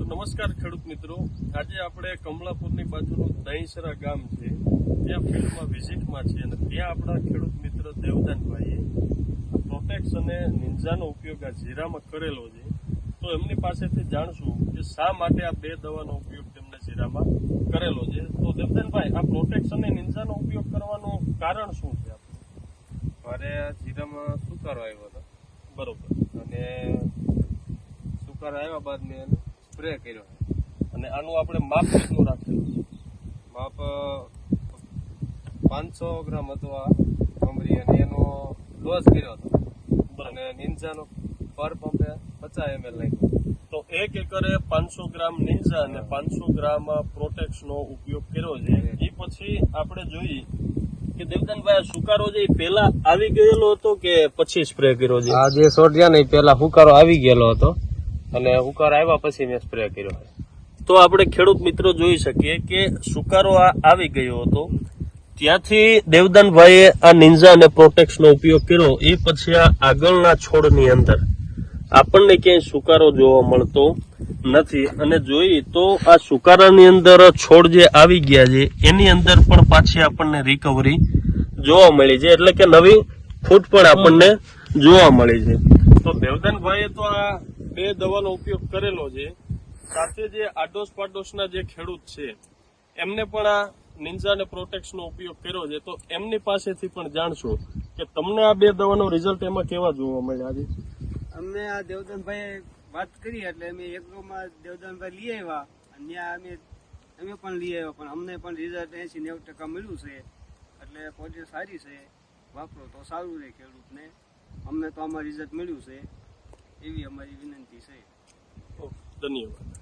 નમસ્કાર ખેડૂત મિત્રો, આજે આપણે કમલાપુરની બાજુનું દહીંસરા ગામ છે ત્યાં ફિલ્ડમાં વિઝિટમાં છે અને ત્યાં આપણા ખેડૂત મિત્ર દેવદાનભાઈએ પ્રોટેક્સ અને નિંજાનો ઉપયોગ આ જીરામાં કરેલો છે. તો એમની પાસેથી જાણશું કે શા માટે આ બે દવાનો ઉપયોગ તેમને જીરામાં કરેલો છે. તો દેવદાનભાઈ, આ પ્રોટેક્સ અને નિંજાનો ઉપયોગ કરવાનું કારણ શું છે? મારે જીરામાં સુકારો આવ્યો હતો, બરોબર, અને સુકારો આવ્યા બાદ મેં એનો સ્પ્રે કર્યો. અને આનું આપણે માપ કેટલું રાખેલું છે? માપ 500 ગ્રામ હતો આ મમરી, અને એનો ડોઝ કર્યો હતો. અને નિંજાનો પર પંપે 50 ml નાખ્યો. તો 1 એકરે 500 ગ્રામ નિંજા અને 500 ગ્રામ પ્રોટેક્સનો ઉપયોગ કર્યો છે. એ પછી આપણે જોઈએ કે દેવદાનભાઈ, સુકારો જે પહેલા આવી ગયેલો હતો કે પછી સ્પ્રે કર્યો છે? આ જે છોડ્યા ને પેલા હુકારો આવી ગયેલો હતો, અને હુકારો આવ્યા પછી મેં સ્પ્રે કર્યો. તો આપણે ખેડૂત મિત્રો જોઈ શકીએ કે સુકારો આવી ગયો હતો, ત્યાંથી દેવદાનભાઈએ આ નિંજા અને પ્રોટેક્સનો ઉપયોગ કર્યો. એ પછી આ આગળના છોડની અંદર આપણને ક્યાંય સુકારો જોવા મળતો નથી. અને જોઈએ તો આ સુકારાની અંદર છોડ જે આવી ગયા છે એની અંદર પણ પાછી આપણને રિકવરી જોવા મળી છે, એટલે કે નવી ફૂટ પણ આપણને જોવા મળી છે. તો દેવદાનભાઈએ તો આ બે દવાનો ઉપયોગ કરેલો છે. સાથે જે આડોશ પાડોશના જે ખેડૂત છે એમને પણ આ નિંજા અને પ્રોટેક્સનો ઉપયોગ કર્યો છે. તો એમની પાસેથી પણ જાણશું કે તમને આ બે દવાનો રિઝલ્ટ એમાં કેવા જોવા મળ્યા છે. અમને આ દેવદાનભાઈ વાત કરી એટલે અમે એક રૂમમાં દેવદાનભાઈ લઈ આવ્યા, અને ત્યાં અમે પણ લઈ આવ્યા, પણ અમને પણ રિઝલ્ટ 80-90% મળ્યું છે. એટલે ક્વોલિટી સારી છે, વાપરો તો સારું રહે ખેડૂતને. અમને તો આમાં રિઝલ્ટ મળ્યું છે એવી અમારી વિનંતી છે. ધન્યવાદ.